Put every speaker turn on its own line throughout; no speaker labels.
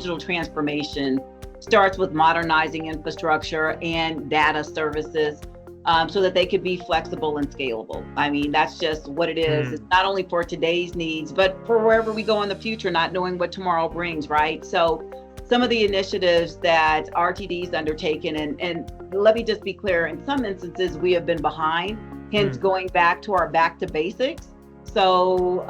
digital transformation starts with modernizing infrastructure and data services so that they could be flexible and scalable. I mean, that's just what it is. It's not only for today's needs, but for wherever we go in the future, not knowing what tomorrow brings, right? So some of the initiatives that RTD's undertaken, and let me just be clear, in some instances, we have been behind, hence going back to our back to basics. So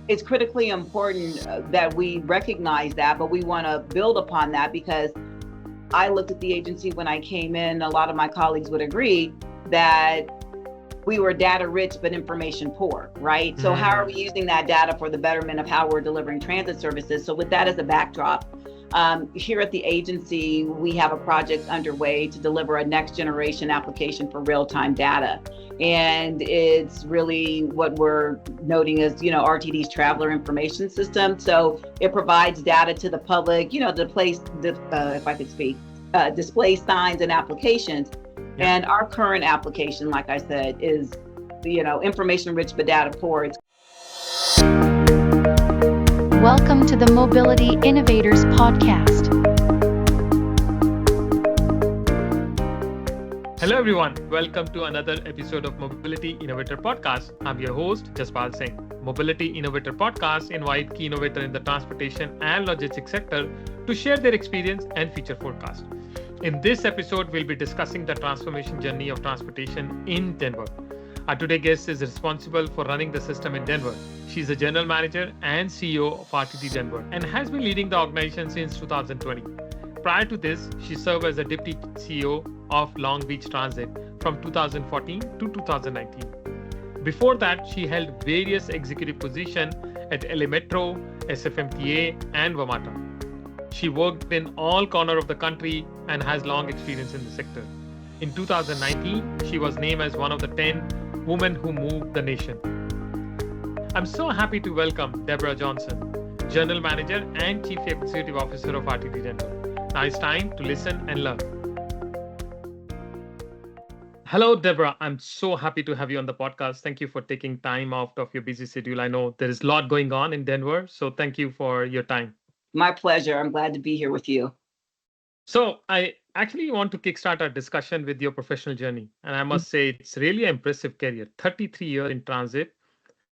it's critically important that we recognize that, but we want to build upon that because I looked at the agency when I came in, a lot of my colleagues would agree that we were data rich, but information poor, right? So how are we using that data for the betterment of how we're delivering transit services? So with that as a backdrop, here at the agency, we have a project underway to deliver a next generation application for real-time data. And it's really what we're noting as, RTD's traveler information system. So it provides data to the public, if I could speak, display signs and applications. Yeah. And our current application, like I said, is, information rich but data poor.
Welcome to the Mobility Innovators Podcast.
Hello everyone, welcome to another episode of Mobility Innovator Podcast. I'm your host, Jaspal Singh. Mobility Innovator Podcast invite key innovators in the transportation and logistics sector to share their experience and future forecast. In this episode, we'll be discussing the transformation journey of transportation in Denver. Our today's guest is responsible for running the system in Denver. She's the general manager and CEO of RTD Denver and has been leading the organization since 2020. Prior to this, she served as a deputy CEO of Long Beach Transit from 2014 to 2019. Before that, she held various executive positions at LA Metro, SFMTA, and WMATA. She worked in all corners of the country and has long experience in the sector. In 2019, she was named as one of the 10 women who moved the nation. I'm so happy to welcome Debra Johnson, General Manager and Chief Executive Officer of RTD Denver. Now it's time to listen and learn. Hello, Debra. I'm so happy to have you on the podcast. Thank you for taking time out of your busy schedule. I know there is a lot going on in Denver, so thank you for your time.
My pleasure. I'm glad to be here with you.
So I actually want to kickstart our discussion with your professional journey. And I must say, it's really an impressive career, 33 years in transit.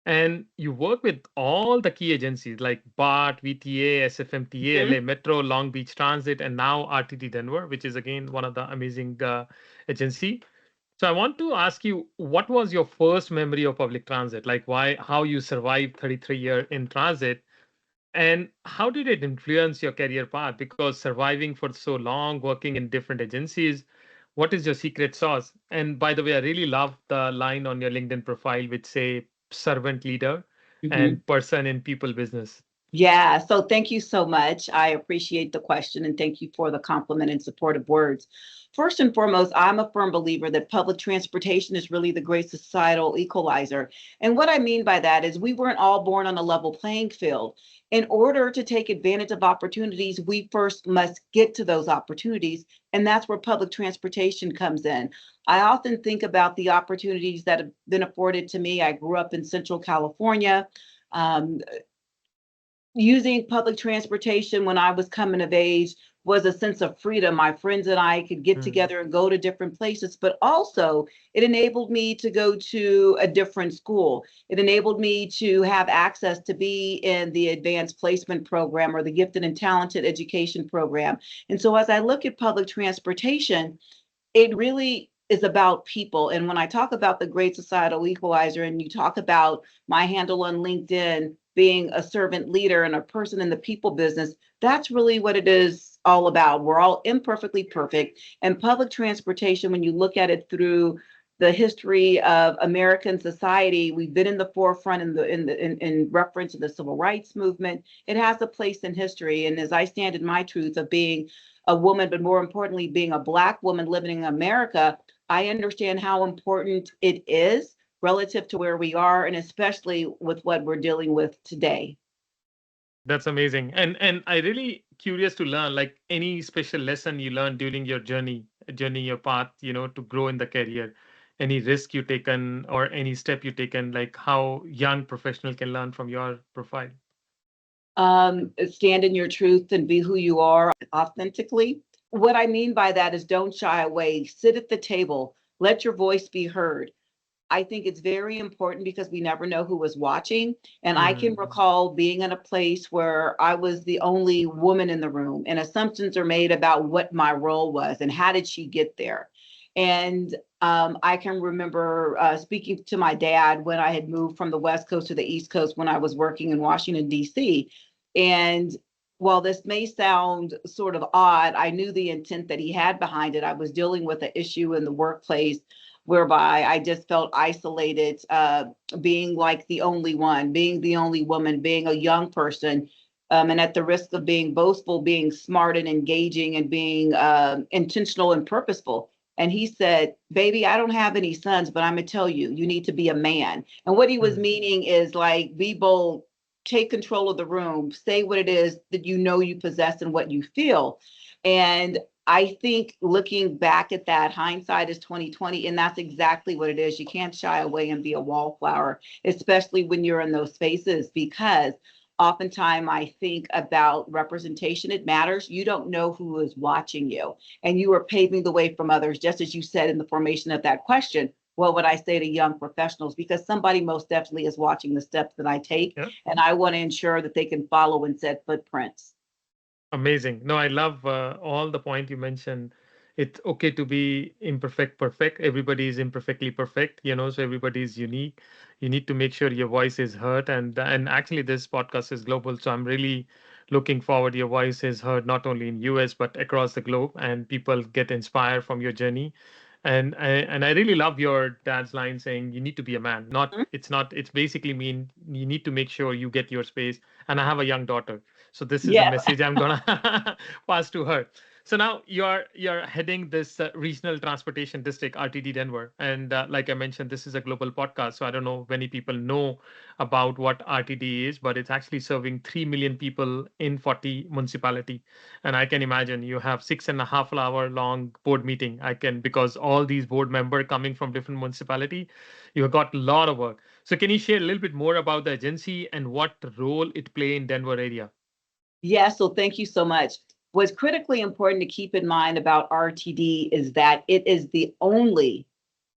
And you work with all the key agencies like BART, VTA, SFMTA, LA Metro, Long Beach Transit, and now RTD Denver, which is again one of the amazing agency. So I want to ask you, what was your first memory of public transit? Like how you survived 33 years in transit? And how did it influence your career path? Because surviving for so long, working in different agencies, what is your secret sauce? And by the way, I really love the line on your LinkedIn profile, which say servant leader and person in people business.
Yeah, so thank you so much. I appreciate the question and thank you for the compliment and supportive words. First and foremost, I'm a firm believer that public transportation is really the great societal equalizer. And what I mean by that is we weren't all born on a level playing field. In order to take advantage of opportunities, we first must get to those opportunities. And that's where public transportation comes in. I often think about the opportunities that have been afforded to me. I grew up in Central California. Using public transportation when I was coming of age was a sense of freedom. My friends and I could get together and go to different places, but also it enabled me to go to a different school. It enabled me to have access to be in the advanced placement program or the gifted and talented education program. And so as I look at public transportation, it really is about people. And when I talk about the great societal equalizer and you talk about my handle on LinkedIn being a servant leader and a person in the people business, that's really what it is all about. We're all imperfectly perfect. And public transportation, when you look at it through the history of American society, we've been in the forefront in reference to the civil rights movement. It has a place in history. And as I stand in my truth of being a woman, but more importantly, being a Black woman living in America, I understand how important it is relative to where we are, and especially with what we're dealing with today.
That's amazing. And I really curious to learn, like any special lesson you learned during your journey, your path, to grow in the career, any risk you taken or any step you taken, like how young professional can learn from your profile.
Stand in your truth and be who you are authentically. What I mean by that is don't shy away, sit at the table, let your voice be heard. I think it's very important because we never know who was watching. And I can recall being in a place where I was the only woman in the room, and assumptions are made about what my role was and how did she get there. And I can remember speaking to my dad when I had moved from the West Coast to the East Coast when I was working in Washington, D.C. And while this may sound sort of odd, I knew the intent that he had behind it. I was dealing with an issue in the workplace whereby I just felt isolated, being like the only one, being the only woman, being a young person, and at the risk of being boastful, being smart and engaging and being intentional and purposeful. And he said, baby, I don't have any sons, but I'm going to tell you, you need to be a man. And what he was meaning is like, be bold, take control of the room, say what it is that you know you possess and what you feel. And I think looking back at that, hindsight is 2020, and that's exactly what it is. You can't shy away and be a wallflower, especially when you're in those spaces, because oftentimes I think about representation. It matters. You don't know who is watching you, and you are paving the way from others, just as you said in the formation of that question. What would I say to young professionals? Because somebody most definitely is watching the steps that I take, and I want to ensure that they can follow and set footprints.
Amazing. No, I love all the point you mentioned. It's okay to be imperfect, perfect. Everybody is imperfectly perfect, so everybody is unique. You need to make sure your voice is heard. And actually, this podcast is global. So I'm really looking forward your voice is heard not only in US, but across the globe. And people get inspired from your journey. And I really love your dad's line saying you need to be a man. It's basically mean you need to make sure you get your space. And I have a young daughter. So this is the
Yeah.
message I'm gonna pass to her. So now you're heading this regional transportation district, RTD Denver, and like I mentioned, this is a global podcast. So I don't know if many people know about what RTD is, but it's actually serving 3 million people in 40 municipality. And I can imagine you have 6.5 hour long board meeting. I can because all these board member coming from different municipality, you have got a lot of work. So can you share a little bit more about the agency and what role it play in Denver area?
Yeah, so thank you so much. What's critically important to keep in mind about RTD is that it is the only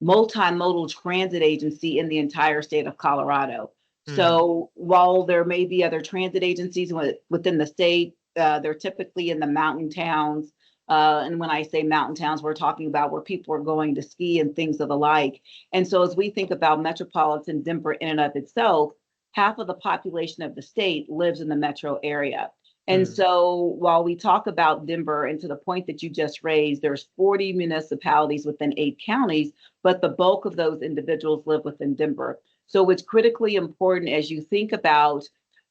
multimodal transit agency in the entire state of Colorado. So while there may be other transit agencies within the state, they're typically in the mountain towns. And when I say mountain towns, we're talking about where people are going to ski and things of the like. And so as we think about Metropolitan Denver in and of itself, half of the population of the state lives in the metro area. And so while we talk about Denver, and to the point that you just raised, there's 40 municipalities within 8 counties, but the bulk of those individuals live within Denver. So it's critically important as you think about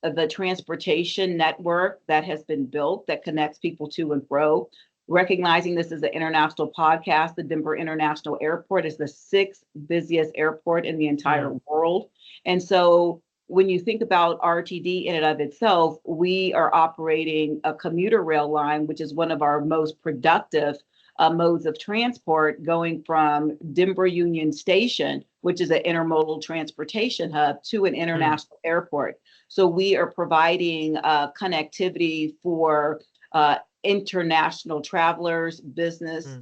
the transportation network that has been built that connects people to and fro. Recognizing this is an international podcast, the Denver International Airport is the sixth busiest airport in the entire world. And so when you think about RTD in and of itself, we are operating a commuter rail line, which is one of our most productive modes of transport, going from Denver Union Station, which is an intermodal transportation hub, to an international airport. So we are providing connectivity for international travelers, business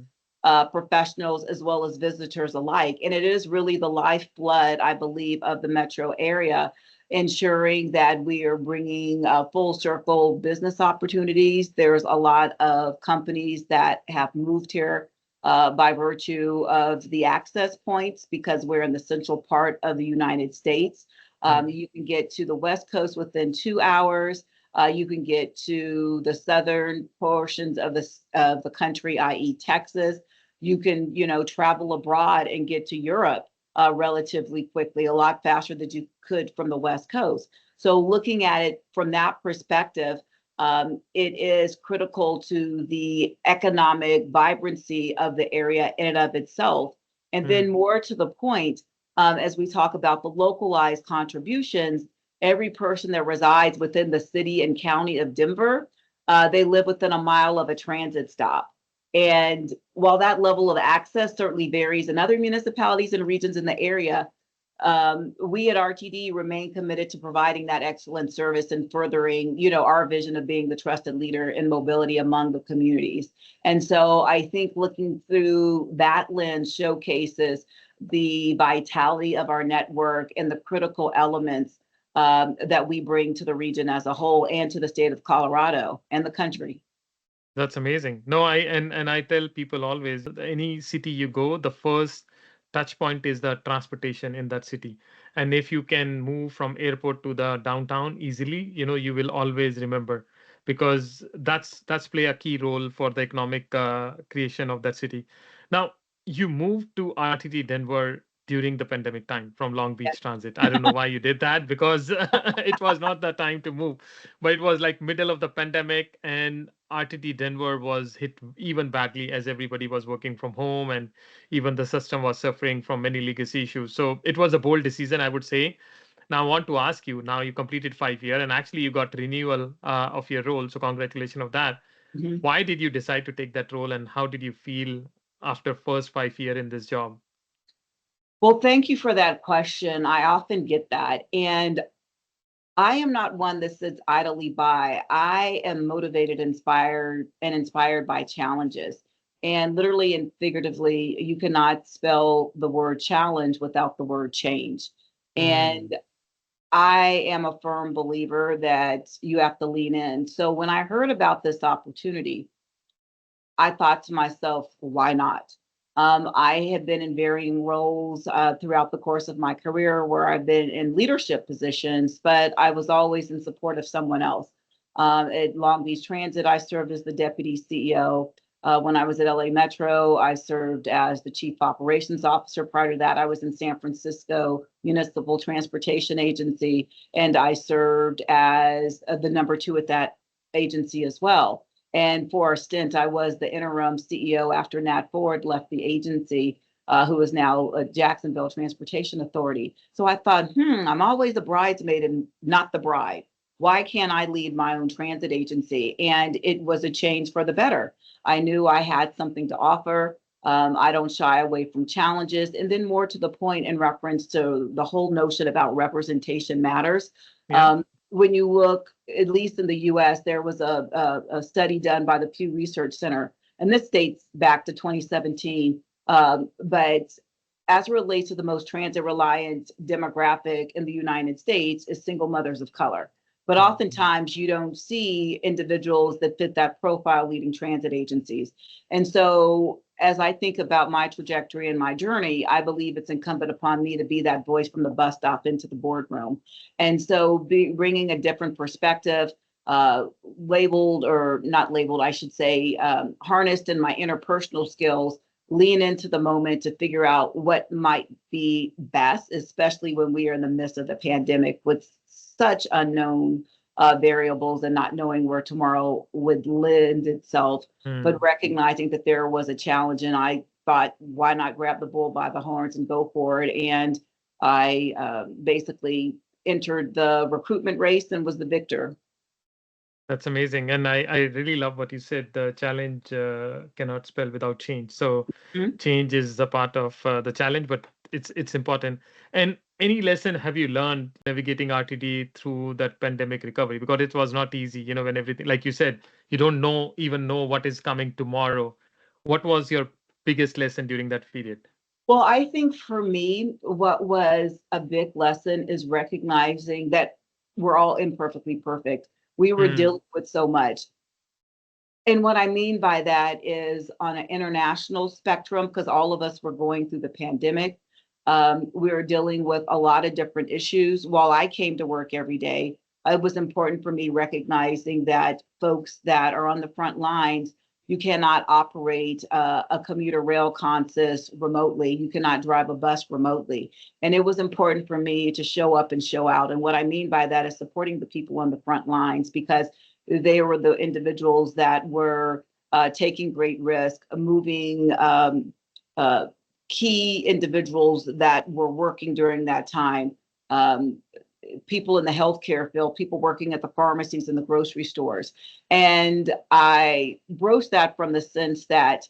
professionals, as well as visitors alike. And it is really the lifeblood, I believe, of the metro area, ensuring that we are bringing full circle business opportunities. There's a lot of companies that have moved here by virtue of the access points because we're in the central part of the United States. You can get to the West Coast within 2 hours. You can get to the southern portions of the country, i.e. Texas. You can, travel abroad and get to Europe relatively quickly, a lot faster than you could from the West Coast. So looking at it from that perspective, it is critical to the economic vibrancy of the area in and of itself. And then more to the point, as we talk about the localized contributions, every person that resides within the city and county of Denver, they live within a mile of a transit stop. And while that level of access certainly varies in other municipalities and regions in the area, we at RTD remain committed to providing that excellent service and furthering, our vision of being the trusted leader in mobility among the communities. And so I think looking through that lens showcases the vitality of our network and the critical elements that we bring to the region as a whole and to the state of Colorado and the country.
That's amazing. No, and I tell people always, any city you go, the first touch point is the transportation in that city. And if you can move from airport to the downtown easily, you will always remember, because that's play a key role for the economic creation of that city. Now, you moved to RTD Denver during the pandemic time from Long Beach Transit. I don't know why you did that, because it was not the time to move, but it was like middle of the pandemic, and RTD Denver was hit even badly as everybody was working from home, and even the system was suffering from many legacy issues. So it was a bold decision, I would say. Now I want to ask you, now you completed 5 years and actually you got renewal of your role. So congratulations of that.
Mhm.
Why did you decide to take that role, and how did you feel after first 5 years in this job?
Well, thank you for that question. I often get that. And I am not one that sits idly by. I am motivated, inspired by challenges. And literally and figuratively, you cannot spell the word challenge without the word change.
Mm,
And I am a firm believer that you have to lean in. So when I heard about this opportunity, I thought to myself, why not? I have been in varying roles throughout the course of my career where I've been in leadership positions, but I was always in support of someone else. At Long Beach Transit, I served as the deputy CEO. When I was at LA Metro, I served as the chief operations officer. Prior to that, I was in San Francisco Municipal Transportation Agency, and I served as the number two at that agency as well. And for a stint, I was the interim CEO after Nat Ford left the agency, who is now Jacksonville Transportation Authority. So I thought, I'm always a bridesmaid and not the bride. Why can't I lead my own transit agency? And it was a change for the better. I knew I had something to offer. I don't shy away from challenges. And then, more to the point, in reference to the whole notion about representation matters.
yeah.
When you look, at least in the US, there was a study done by the Pew Research Center, and this dates back to 2017. But as it relates to the most transit reliant demographic in the United States is single mothers of color. But
Mm,
oftentimes you don't see individuals that fit that profile leading transit agencies. And so as I think about my trajectory and my journey, I believe it's incumbent upon me to be that voice from the bus stop into the boardroom. And so bringing a different perspective, labeled or not labeled, I should say, harnessed in my interpersonal skills, lean into the moment to figure out what might be best, especially when we are in the midst of the pandemic with such unknown variables and not knowing where tomorrow would lend itself, but
mm.
recognizing that there was a challenge. And I thought, why not grab the bull by the horns and go for it? And I basically entered the recruitment race and was the victor.
That's amazing. And I really love what you said. The challenge cannot spell without change. So
Mhm.
change is a part of the challenge, but it's important. And any lesson have you learned navigating RTD through that pandemic recovery? Because it was not easy, when everything, like you said, you don't even know what is coming tomorrow. What was your biggest lesson during that period?
Well, I think for me, what was a big lesson is recognizing that we're all imperfectly perfect. We were
Mm,
dealing with so much. And what I mean by that is on an international spectrum, because all of us were going through the pandemic. We were dealing with a lot of different issues. While I came to work every day, it was important for me recognizing that folks that are on the front lines, you cannot operate a commuter rail consist remotely. You cannot drive a bus remotely. And it was important for me to show up and show out. And what I mean by that is supporting the people on the front lines, because they were the individuals that were taking great risk, moving uh, key individuals that were working during that time, um, people in the healthcare field, people working at the pharmacies and the grocery stores. And I broached that from the sense that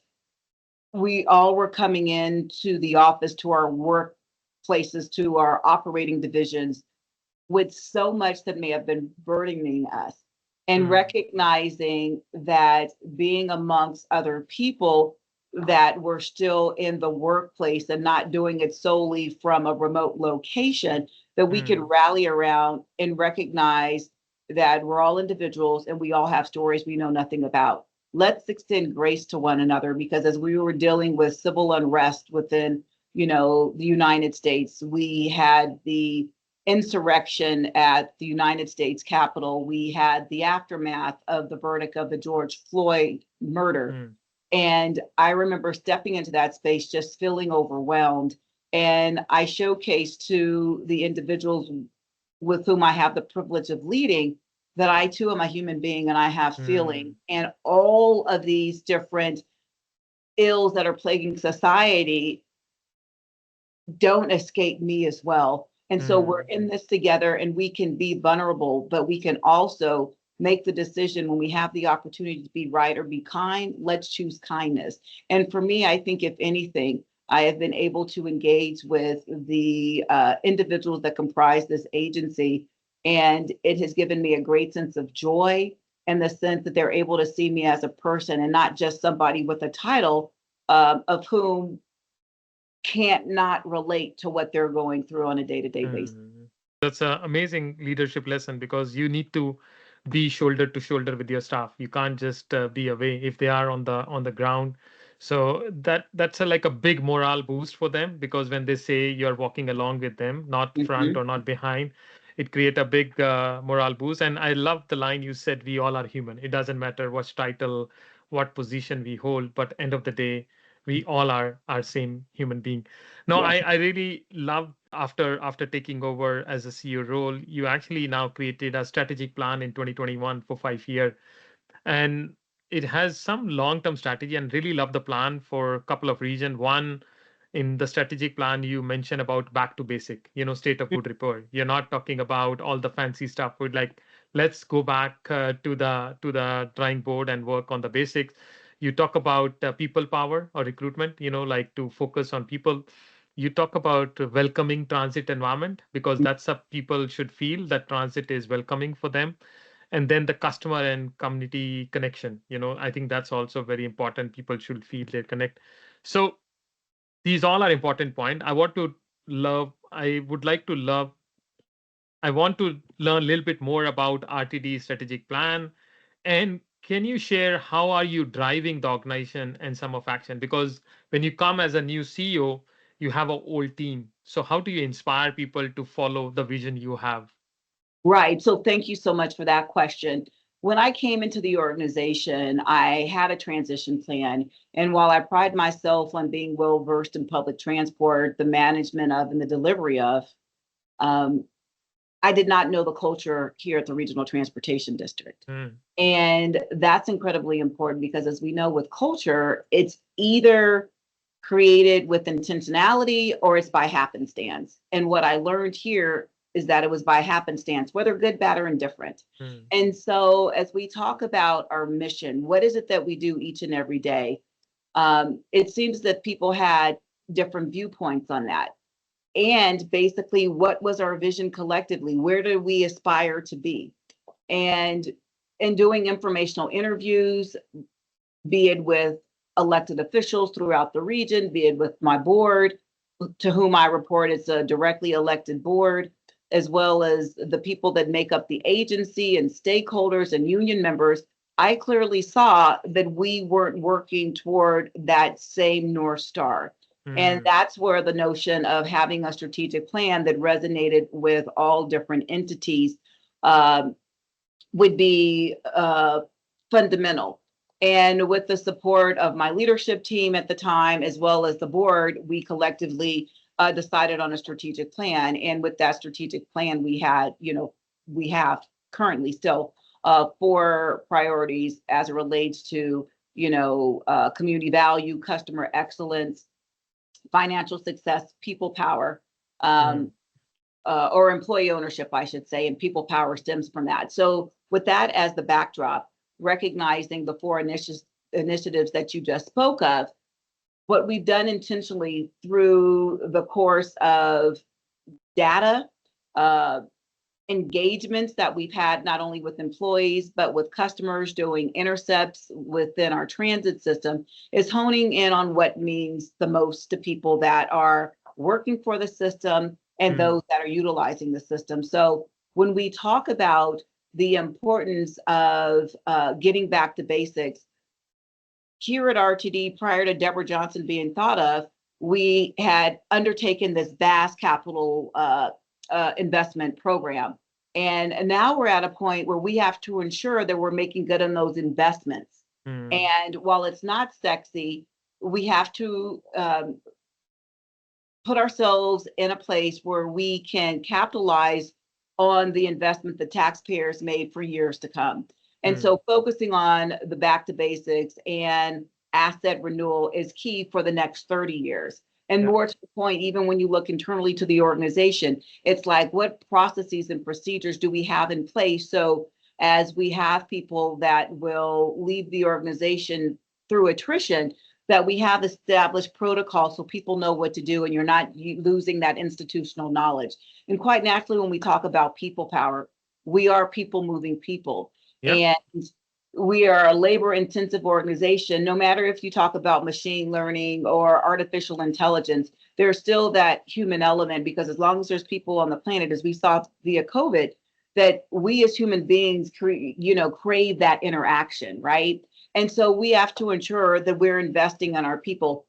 we all were coming into the office to our work places to our operating divisions with so much that may have been burdening us, and recognizing that being amongst other people that were still in the workplace and not doing it solely from a remote location, that we could rally around and recognize that we're all individuals and we all have stories we know nothing about. Let's extend grace to one another, because as we were dealing with civil unrest within, the United States, we had the insurrection at the United States Capitol. We had the aftermath of the verdict of the George Floyd murder. And I remember stepping into that space just feeling overwhelmed. And I showcased to the individuals with whom I have the privilege of leading that I too am a human being and I have feeling. And all of these different ills that are plaguing society don't escape me as well. And so we're in this together, and we can be vulnerable, but we can also make the decision when we have the opportunity to be right or be kind. Let's choose kindness. And for me, I think if anything, I have been able to engage with the individuals that comprise this agency, and it has given me a great sense of joy, and the sense that they're able to see me as a person and not just somebody with a title of whom can't not relate to what they're going through on a day-to-day basis.
That's an amazing leadership lesson, because you need to be shoulder to shoulder with your staff. You can't just be away if they are on the ground. So that's like a big morale boost for them, because when they say you're walking along with them, not front or not behind, it create a big morale boost. And I love the line you said, we all are human. It doesn't matter what title, what position we hold, but end of the day, we all are our same human being. No,
Yes.
I really love, after taking over as a CEO role, you actually now created a strategic plan in 2021 for 5 year, and it has some long-term strategy, and really love the plan for a couple of reasons. One, in the strategic plan, you mentioned about back to basic, state of good repair. You're not talking about all the fancy stuff. We'd like, let's go back to the drawing board and work on the basics. You talk about people power or recruitment, like to focus on people. You talk about welcoming transit environment, because that's a people should feel that transit is welcoming for them. And then the customer and community connection, I think that's also very important. People should feel they connect. So these all are important point. I want to learn a little bit more about RTD strategic plan. And can you share how are you driving the organization and some of action? Because when you come as a new CEO, you have a old team. So how do you inspire people to follow the vision you have?
Right. So thank you so much for that question. When I came into the organization, I had a transition plan. And while I pride myself on being well versed in public transport, the management of and the delivery of, um, I did not know the culture here at the Regional Transportation District. And that's incredibly important, because as we know with culture, it's either created with intentionality or it's by happenstance. And what I learned here is that it was by happenstance, whether good, bad, or indifferent. And so as we talk about our mission, what is it that we do each and every day? It seems that people had different viewpoints on that. And basically, what was our vision collectively? Where do we aspire to be? And in doing informational interviews, be it with elected officials throughout the region, be it with my board, to whom I report, it's a directly elected board, as well as the people that make up the agency and stakeholders and union members, I clearly saw that we weren't working toward that same North Star. And that's where the notion of having a strategic plan that resonated with all different entities would be fundamental. And with the support of my leadership team at the time, as well as the board, we collectively decided on a strategic plan. And with that strategic plan, we have currently still 4 priorities as it relates to, community value, customer excellence, financial success, people power, or employee ownership, I should say, and people power stems from that. So with that as the backdrop, recognizing the 4 initiatives that you just spoke of, what we've done intentionally through the course of data, uh, engagements that we've had not only with employees but with customers doing intercepts within our transit system is honing in on what means the most to people that are working for the system and those that are utilizing the system. So when we talk about the importance of getting back to basics, here at RTD, prior to Deborah Johnson being thought of, we had undertaken this vast capital investment program. And now we're at a point where we have to ensure that we're making good on those investments. And while it's not sexy, we have to put ourselves in a place where we can capitalize on the investment the taxpayers made for years to come. And so focusing on the back to basics and asset renewal is key for the next 30 years. And more to the point, even when you look internally to the organization, it's like, what processes and procedures do we have in place? So as we have people that will leave the organization through attrition, that we have established protocols so people know what to do and you're not losing that institutional knowledge. And quite naturally, when we talk about people power, we are people moving people. And we are a labor intensive organization. No matter if you talk about machine learning or artificial intelligence, there's still that human element, because as long as there's people on the planet, as we saw via COVID, that we as human beings crave that interaction, right? And so we have to ensure that we're investing in our people.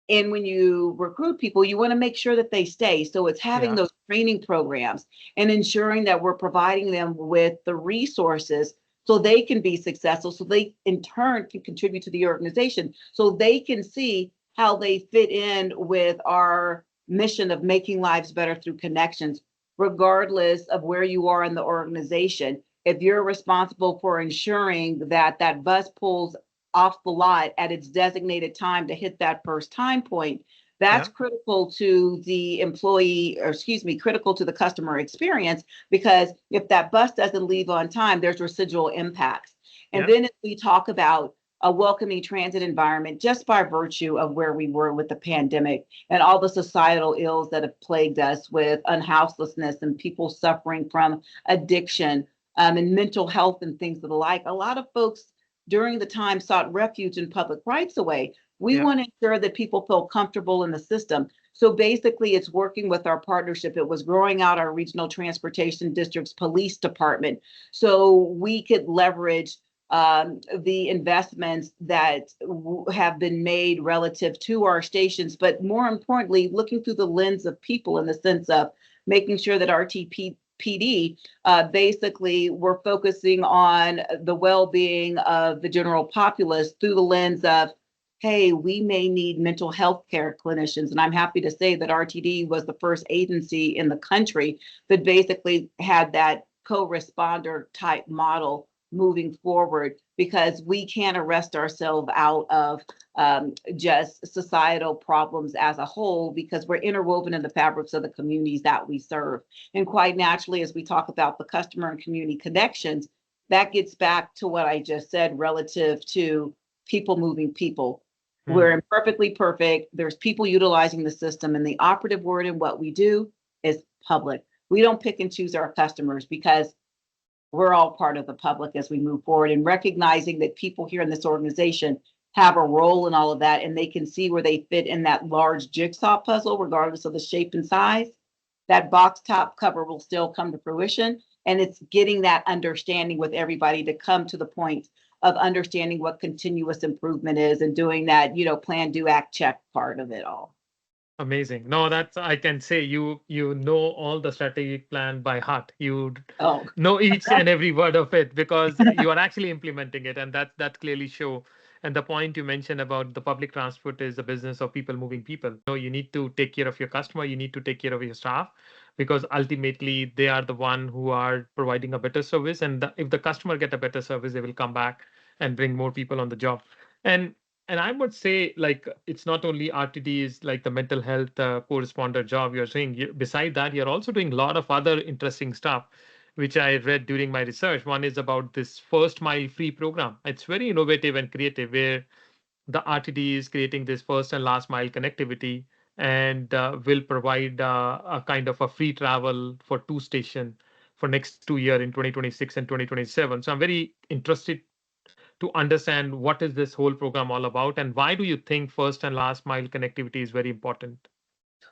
And when you recruit people, you want to make sure that they stay. So it's having those training programs and ensuring that we're providing them with the resources so they can be successful, so they in turn can contribute to the organization, so they can see how they fit in with our mission of making lives better through connections, regardless of where you are in the organization. If you're responsible for ensuring that that bus pulls off the lot at its designated time to hit that first time point, that's critical to the employee, or excuse me, critical to the customer experience, because if that bus doesn't leave on time, there's residual impacts. And then if we talk about a welcoming transit environment, just by virtue of where we were with the pandemic and all the societal ills that have plagued us with unhouselessness and people suffering from addiction and mental health and things of the like, a lot of folks during the time sought refuge in public rights of way. We want to ensure that people feel comfortable in the system. So basically, it's working with our partnership. It was growing out our regional transportation district's police department so we could leverage the investments that have been made relative to our stations, but more importantly, looking through the lens of people in the sense of making sure that RTPD, basically, we're focusing on the well-being of the general populace through the lens of, hey, we may need mental health care clinicians. And I'm happy to say that RTD was the first agency in the country that basically had that co-responder type model moving forward, because we can't arrest ourselves out of just societal problems as a whole, because we're interwoven in the fabrics of the communities that we serve. And quite naturally, as we talk about the customer and community connections, that gets back to what I just said relative to people moving people. We're imperfectly perfect. There's people utilizing the system, and the operative word in what we do is public. We don't pick and choose our customers, because we're all part of the public as we move forward, and recognizing that people here in this organization have a role in all of that, and they can see where they fit in that large jigsaw puzzle, regardless of the shape and size. That box top cover will still come to fruition. And it's getting that understanding with everybody to come to the point of understanding what continuous improvement is and doing that, plan, do, act, check part of it all.
Amazing. No, that's, I can say you know all the strategic plan by heart. You know each and every word of it, because you are actually implementing it, and that clearly show. And the point you mentioned about the public transport is the business of people moving people. You need to take care of your customer, you need to take care of your staff, because ultimately they are the one who are providing a better service. And if the customer get a better service, they will come back and bring more people on the job. And I would say, like, it's not only RTD is like the mental health corresponder job you're saying. Beside that, you're also doing a lot of other interesting stuff, which I read during my research. One is about this first mile free program. It's very innovative and creative, where the RTD is creating this first and last mile connectivity and will provide a kind of a free travel for two station for next 2 year in 2026 and 2027. So I'm very interested to understand what is this whole program all about and why do you think first and last mile connectivity is very important?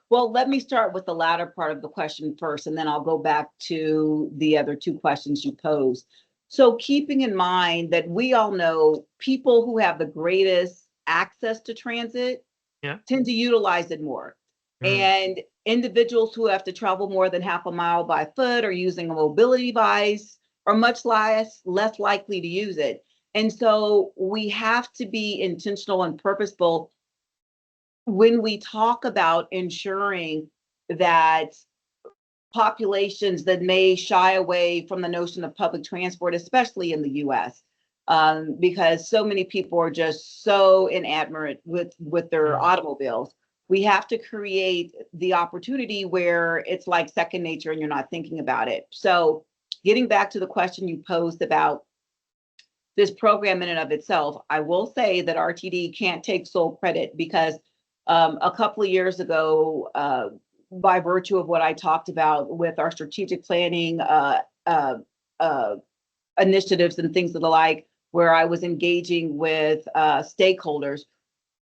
Well, let me start with the latter part of the question first, and then I'll go back to the other two questions you posed. So, keeping in mind that we all know people who have the greatest access to transit
Yeah.
tend to utilize it more.
Mm,
And individuals who have to travel more than half a mile by foot or using a mobility device are much less likely to use it. And so we have to be intentional and purposeful when we talk about ensuring that populations that may shy away from the notion of public transport, especially in the US, because so many people are just so enamored with their
mm,
automobiles. We have to create the opportunity where it's like second nature and you're not thinking about it. So, getting back to the question you posed about this program in and of itself, I will say that RTD can't take sole credit because a couple of years ago, by virtue of what I talked about with our strategic planning uh, uh, initiatives and things of the like, where I was engaging with stakeholders,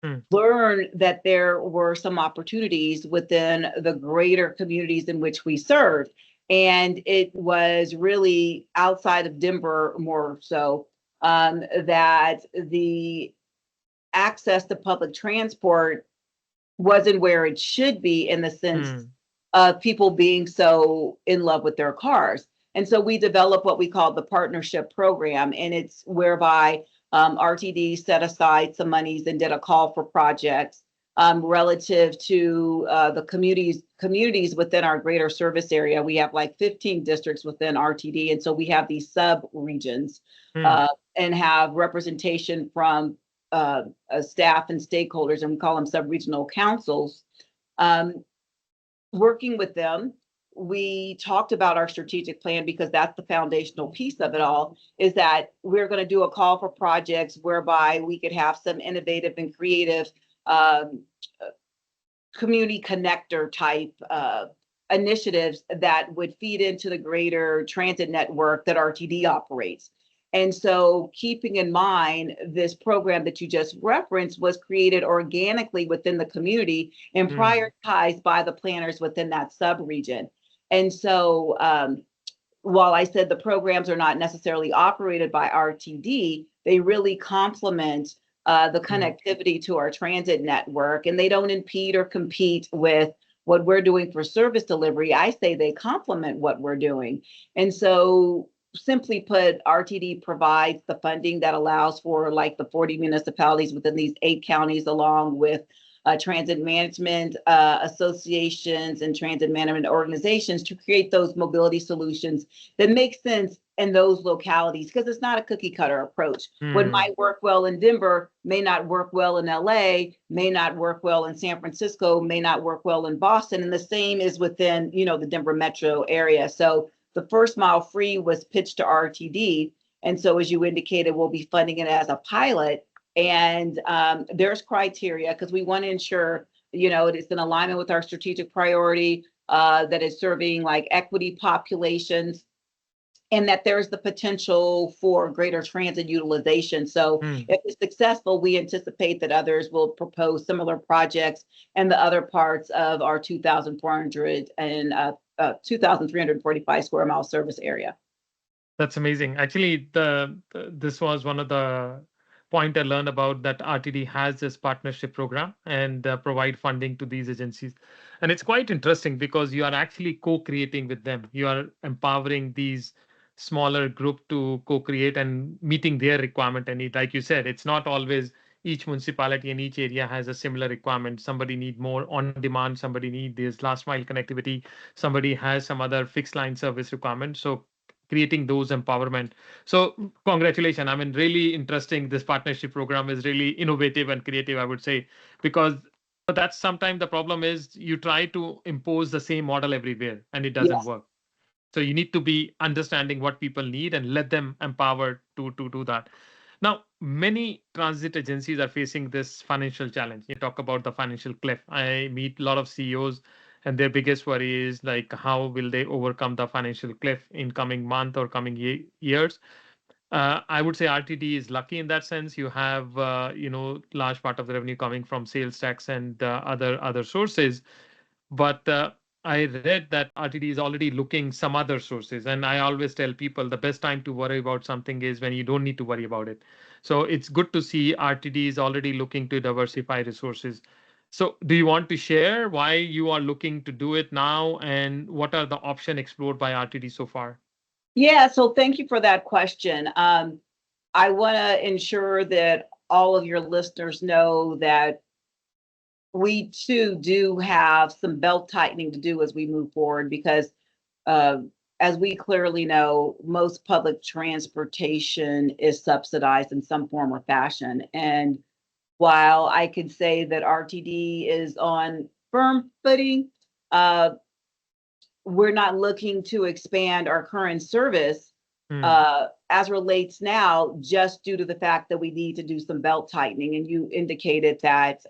mm,
learned that there were some opportunities within the greater communities in which we serve. And it was really outside of Denver more so that the access to public transport wasn't where it should be in the sense
mm,
of people being so in love with their cars. And so we developed what we call the partnership program, and it's whereby RTD set aside some monies and did a call for projects relative to the communities within our greater service area. We have like 15 districts within RTD, and so we have these sub regions
mm,
uh, and have representation from staff and stakeholders, and we call them sub-regional councils. Um, Working with them, we talked about our strategic plan because that's the foundational piece of it all, is that we're going to do a call for projects whereby we could have some innovative and creative um, community connector type initiatives that would feed into the greater transit network that RTD operates. And so, keeping in mind, this program that you just referenced was created organically within the community and
mm,
prioritized by the planners within that sub-region. And so, while I said the programs are not necessarily operated by RTD, they really complement the
mm,
connectivity to our transit network, and they don't impede or compete with what we're doing for service delivery. I say they complement what we're doing. And so, simply put, RTD provides the funding that allows for like the 40 municipalities within these 8 counties, along with transit management associations and transit management organizations to create those mobility solutions that make sense in those localities, because it's not a cookie cutter approach. What
mm.
might work well in Denver may not work well in LA, may not work well in San Francisco, may not work well in Boston. And the same is within, the Denver metro area. So the first mile free was pitched to RTD. And so, as you indicated, we'll be funding it as a pilot. And there's criteria because we want to ensure, it is in alignment with our strategic priority, that is serving like equity populations, and that there's the potential for greater transit utilization. So
Mm.
if it's successful, we anticipate that others will propose similar projects in the other parts of our 2,400 and 2,345 square mile service area.
That's amazing. Actually, this was one of the point I learned about that RTD has this partnership program and provide funding to these agencies. And it's quite interesting because you are actually co-creating with them. You are empowering these smaller group to co-create and meeting their requirement and need. Like you said, it's not always each municipality and each area has a similar requirement. Somebody need more on demand, somebody need this last mile connectivity, somebody has some other fixed line service requirement. So creating those empowerment. So congratulations. I mean, really interesting. This partnership program is really innovative and creative, I would say, because that's sometimes the problem is you try to impose the same model everywhere and it doesn't
Yes.
work. So you need to be understanding what people need and let them empower to do that. Now, many transit agencies are facing this financial challenge. You talk about the financial cliff. I meet a lot of CEOs, and their biggest worry is like, how will they overcome the financial cliff in coming month or coming years? I would say RTD is lucky in that sense. You have, large part of the revenue coming from sales tax and other sources. But I read that RTD is already looking some other sources, and I always tell people the best time to worry about something is when you don't need to worry about it. So it's good to see RTD is already looking to diversify resources. So do you want to share why you are looking to do it now, and what are the options explored by RTD so far?
Yeah, so thank you for that question. I want to ensure that all of your listeners know that we too do have some belt tightening to do as we move forward because, uh, as we clearly know, most public transportation is subsidized in some form or fashion. And while I could say that RTD is on firm footing, uh, we're not looking to expand our current service
Hmm.
as relates now, just due to the fact that we need to do some belt tightening. And you indicated that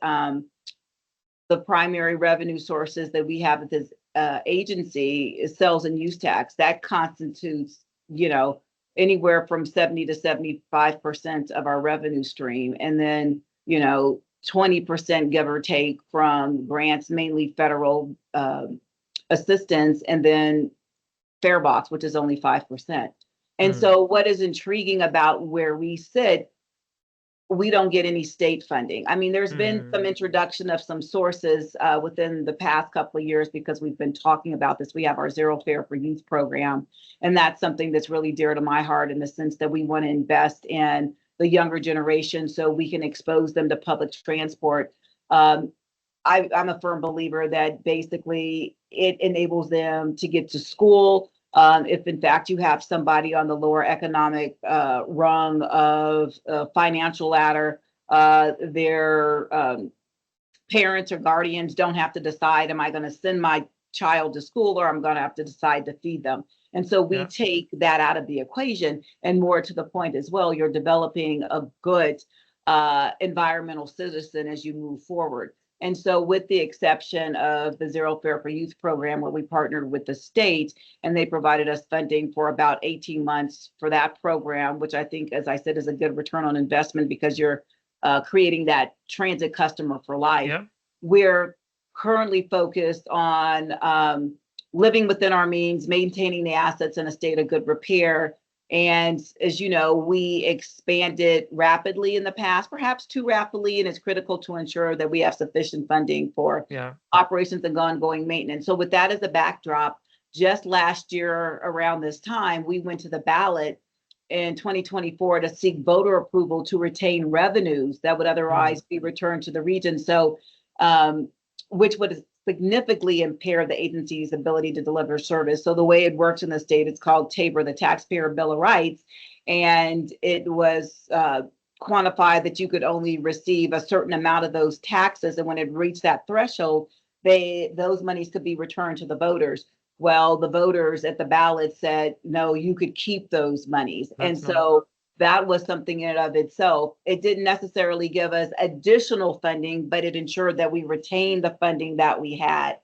the primary revenue sources that we have at this agency is sales and use tax. That constitutes, anywhere from 70 to 75% of our revenue stream. And then, 20%, give or take, from grants, mainly federal assistance, and then fare box, which is only 5%. And
Hmm.
so what is intriguing about where we sit, we don't get any state funding. I mean, there's been some
Hmm.
introduction of some sources within the past couple of years because we've been talking about this. We have our Zero Fare for Youth program, and that's something that's really dear to my heart in the sense that we want to invest in the younger generation so we can expose them to public transport. Um, I'm a firm believer that basically it enables them to get to school. If in fact you have somebody on the lower economic rung of financial ladder, their parents or guardians don't have to decide, am I going to send my child to school or I'm going to have to decide to feed them? And so we
Yeah.
take that out of the equation. And more to the point as well, you're developing a good environmental citizen as you move forward. And so, with the exception of the Zero Fare for Youth program, where we partnered with the state and they provided us funding for about 18 months for that program, which I think, as I said, is a good return on investment because you're creating that transit customer for life.
Yeah.
We're currently focused on living within our means, maintaining the assets in a state of good repair. And as you know, we expanded rapidly in the past, perhaps too rapidly, and it's critical to ensure that we have sufficient funding for
Yeah.
operations and ongoing maintenance. So, with that as a backdrop, just last year around this time, we went to the ballot in 2024 to seek voter approval to retain revenues that would
Hmm.
otherwise be returned to the region. So, um, which would significantly impair the agency's ability to deliver service. So the way it works in the state, it's called TABOR, the Taxpayer Bill of Rights, and it was quantified that you could only receive a certain amount of those taxes, and when it reached that threshold, those monies could be returned to the voters. Well, the voters at the ballot said, no, you could keep those monies. And
That's nice.
so that was something in and of itself. It didn't necessarily give us additional funding, but it ensured that we retained the funding that we had.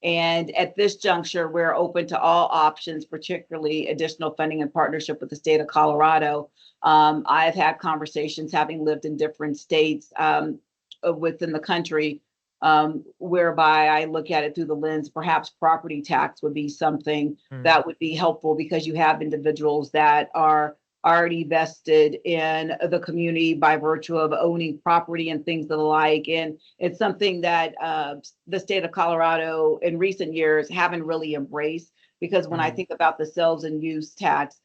And at this juncture, we're open to all options, particularly additional funding in partnership with the state of Colorado. I've had conversations, having lived in different states within the country, whereby I look at it through the lens, perhaps property tax would be something
Hmm.
that would be helpful because you have individuals that are already vested in the community by virtue of owning property and things of the like. And it's something that the state of Colorado in recent years haven't really embraced because when I
Hmm.
think about the sales and use tax,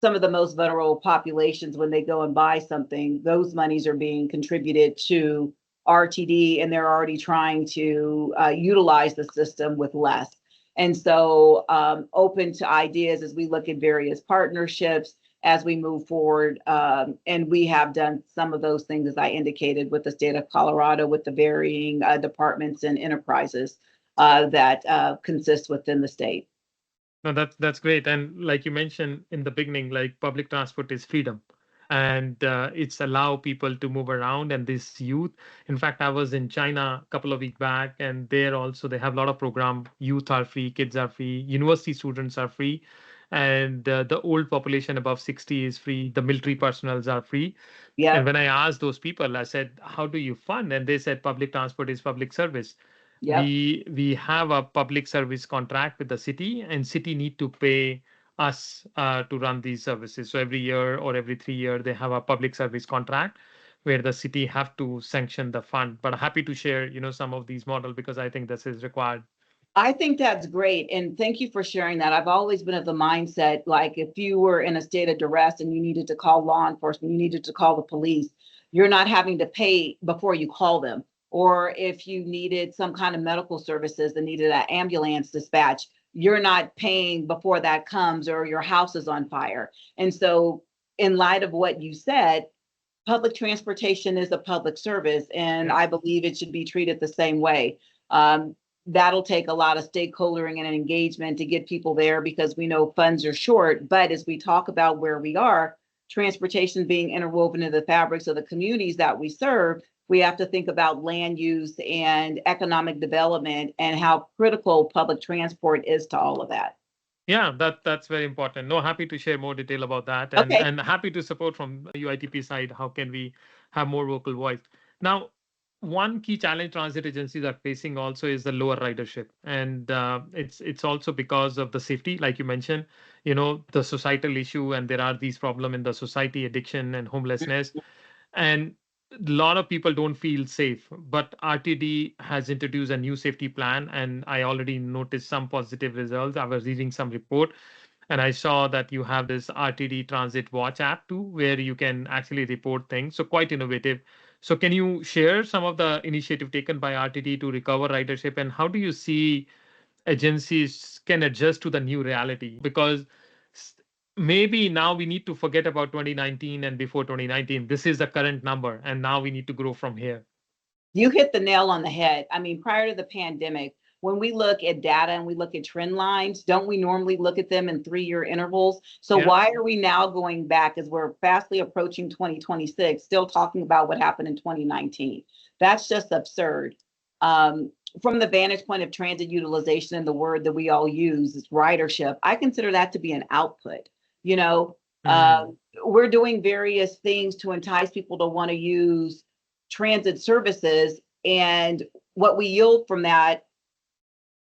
some of the most vulnerable populations, when they go and buy something, those monies are being contributed to RTD and they're already trying to utilize the system with less. And so, open to ideas as we look at various partnerships as we move forward. And we have done some of those things, as I indicated, with the state of Colorado, with the varying departments and enterprises that consist within the state.
No, that's great. And like you mentioned in the beginning, like public transport is freedom. and it's allow people to move around. And this youth, in fact, I was in China a couple of weeks back, and there also they have a lot of program. Youth are free, kids are free, university students are free, and the old population above 60 is free. The military personnel are free. And
Yep.
when I asked those people, I said, "How do you fund?" And they said, "Public transport is public service.
Yep.
We have a public service contract with the city, and city need to pay us to run these services. So every year or every 3 year, they have a public service contract where the city have to sanction the fund." But happy to share, some of these model because I think this is required.
I think that's great. And thank you for sharing that. I've always been of the mindset, like if you were in a state of duress and you needed to call law enforcement, you needed to call the police, you're not having to pay before you call them. Or if you needed some kind of medical services and needed an ambulance dispatch, you're not paying before that comes or your house is on fire. And so, in light of what you said, public transportation is a public service, and
Yeah.
I believe it should be treated the same way. Um, that'll take a lot of stakeholdering and engagement to get people there because we know funds are short. But as we talk about where we are, transportation being interwoven into the fabrics of the communities that we serve, we have to think about land use and economic development and how critical public transport is to all of that.
Yeah, that's very important. No, happy to share more detail about that, and
Okay.
and happy to support from UITP side. How can we have more vocal voice? Now, one key challenge transit agencies are facing also is the lower ridership, and it's also because of the safety, like you mentioned, the societal issue, and there are these problem in the society, addiction and homelessness, and a lot of people don't feel safe. But RTD has introduced a new safety plan, and I already noticed some positive results. I was reading some report, and I saw that you have this RTD Transit Watch app too, where you can actually report things. So quite innovative. So can you share some of the initiative taken by RTD to recover ridership, and how do you see agencies can adjust to the new reality? Because s- maybe now we need to forget about 2019 and before 2019. This is the current number, and now we need to grow from here.
You hit the nail on the head. I mean, prior to the pandemic, when we look at data and we look at trend lines, don't we normally look at them in 3-year intervals? So
Yeah.
why are we now going back as we're fastly approaching 2026, still talking about what happened in 2019? That's just absurd. From the vantage point of transit utilization and the word that we all use is ridership, I consider that to be an output. You know,
Mm,
we're doing various things to entice people to want to use transit services. And what we yield from that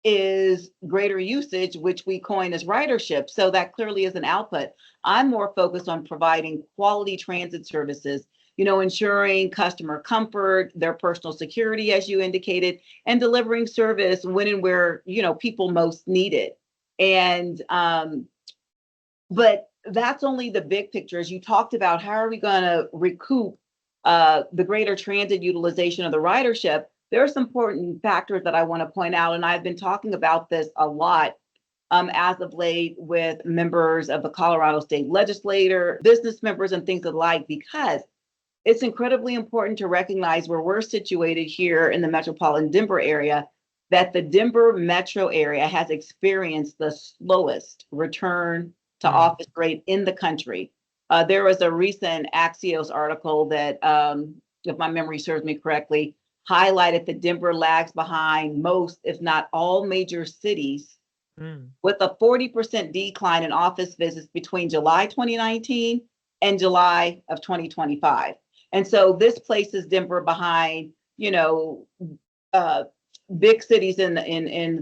is greater usage, which we coin as ridership. So that clearly is an output. I'm more focused on providing quality transit services, ensuring customer comfort, their personal security, as you indicated, and delivering service when and where, people most need it. And but that's only the big picture. As you talked about, how are we going to recoup the greater transit utilization of the ridership? There are some important factors that I want to point out, and I've been talking about this a lot as of late with members of the Colorado State Legislature, business members, and things alike, because it's incredibly important to recognize where we're situated here in the Metropolitan Denver area, that the Denver metro area has experienced the slowest return to
mm,
office rate in the country. There was a recent Axios article that, if my memory serves me correctly, highlighted that Denver lags behind most, if not all, major cities,
mm,
with a 40% decline in office visits between July 2019 and July of 2025. And so this places Denver behind, uh, big cities in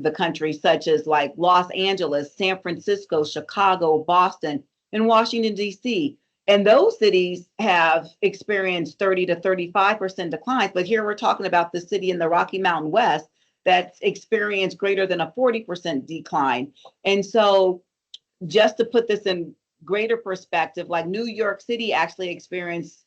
the country, such as like Los Angeles, San Francisco, Chicago, Boston, and Washington, D.C. And those cities have experienced 30 to 35% declines. But here we're talking about the city in the Rocky Mountain West that's experienced greater than a 40% decline. And so just to put this in greater perspective, like New York City actually experienced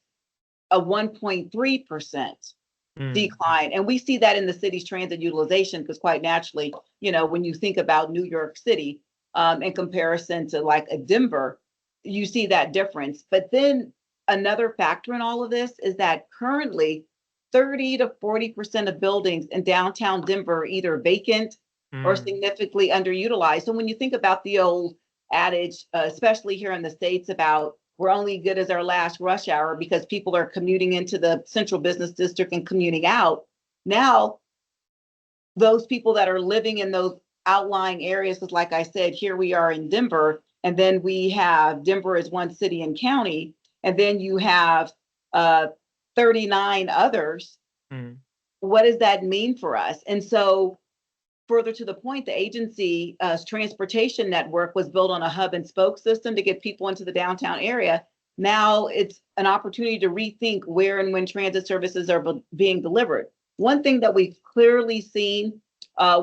a 1.3%
mm.
decline. And we see that in the city's transit utilization, because quite naturally, when you think about New York City in comparison to like a Denver, you see that difference. But then another factor in all of this is that currently 30 to 40% of buildings in downtown Denver are either vacant or
Mm,
significantly underutilized. So when you think about the old adage, especially here in the States, about we're only good as our last rush hour because people are commuting into the central business district and commuting out. Now, those people that are living in those outlying areas, because like I said, here we are in Denver, and then we have Denver as one city and county, and then you have 39 others.
Mm.
What does that mean for us? And so further to the point, the agency's transportation network was built on a hub and spoke system to get people into the downtown area. Now it's an opportunity to rethink where and when transit services are being delivered. One thing that we've clearly seen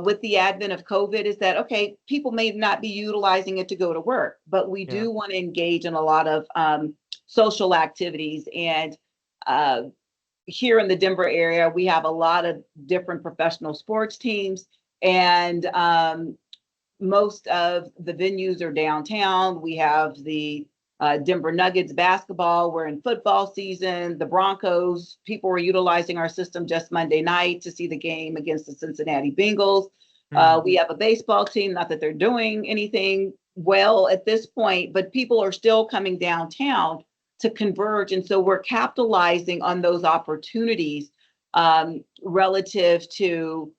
with the advent of COVID is that, okay, people may not be utilizing it to go to work, but we do want to engage in a lot of social activities. And here in the Denver area, we have a lot of different professional sports teams, and most of the venues are downtown. We have the Denver Nuggets basketball. We're in football season. The Broncos, people were utilizing our system just Monday night to see the game against the Cincinnati Bengals. We have a baseball team, not that they're doing anything well at this point, but people are still coming downtown to converge. And so we're capitalizing on those opportunities relative to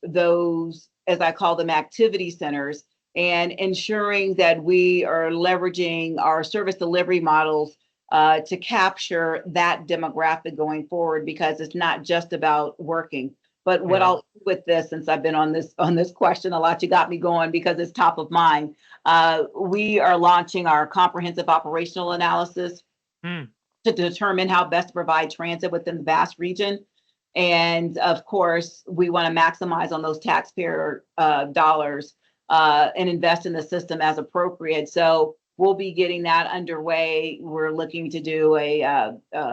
those, as I call them, activity centers, and ensuring that we are leveraging our service delivery models to capture that demographic going forward, because it's not just about working. But what I'll do with this, since I've been on this question a lot, you got me going because it's top of mind. We are launching our comprehensive operational analysis to determine how best to provide transit within the vast region. And of course, we want to maximize on those taxpayer dollars and invest in the system as appropriate. So we'll be getting that underway. We're looking to do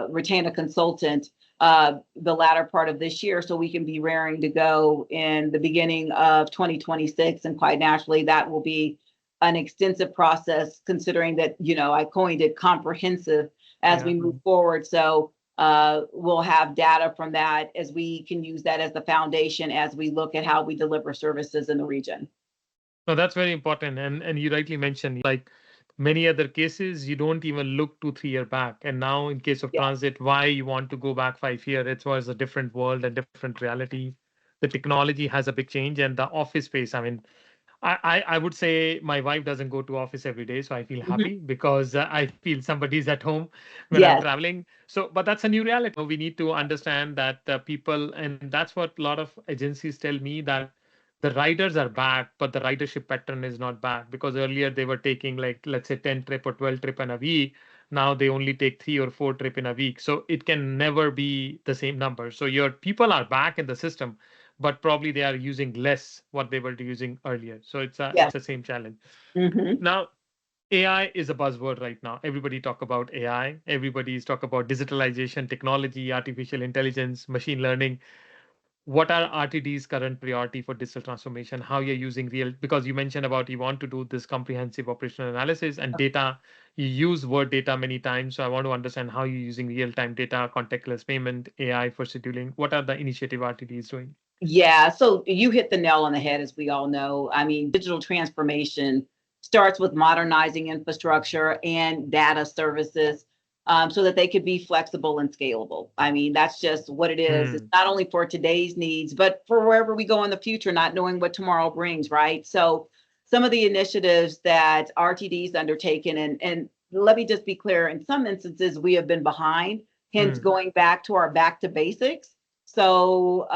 retain a consultant the latter part of this year, so we can be raring to go in the beginning of 2026. And quite naturally, that will be an extensive process, considering that, I coined it comprehensive as we move forward. So we'll have data from that as we can use that as the foundation as we look at how we deliver services in the region.
No, that's very important. And you rightly mentioned, like many other cases, you don't even look 2-3 year back. And now in case of transit, why you want to go back 5 years? It was a different world, a different reality. The technology has a big change, and the office space. I mean, I would say my wife doesn't go to office every day, so I feel happy because I feel somebody's at home when I'm traveling. So, but that's a new reality. We need to understand that people, and that's what a lot of agencies tell me, that the riders are back, but the ridership pattern is not back, because earlier they were taking, like, let's say 10 trip or 12 trip in a week. Now they only take 3 or 4 trip in a week. So it can never be the same number. So your people are back in the system, but probably they are using less what they were using earlier. So it's the same challenge. Now, AI is a buzzword right now. Everybody talk about AI. Everybody's talk about digitalization, technology, artificial intelligence, machine learning. What are RTD's current priority for digital transformation? How you're using because you mentioned about you want to do this comprehensive operational analysis and data. You use word data many times. So I want to understand how you're using real-time data, contactless payment, AI for scheduling. What are the initiative RTD is doing?
Yeah, so you hit the nail on the head, as we all know. I mean, digital transformation starts with modernizing infrastructure and data services so that they could be flexible and scalable. I mean, that's just what it is. It's not only for today's needs, but for wherever we go in the future, not knowing what tomorrow brings, right? So some of the initiatives that RTD's undertaken, and let me just be clear, in some instances, we have been behind, hence going back to basics. So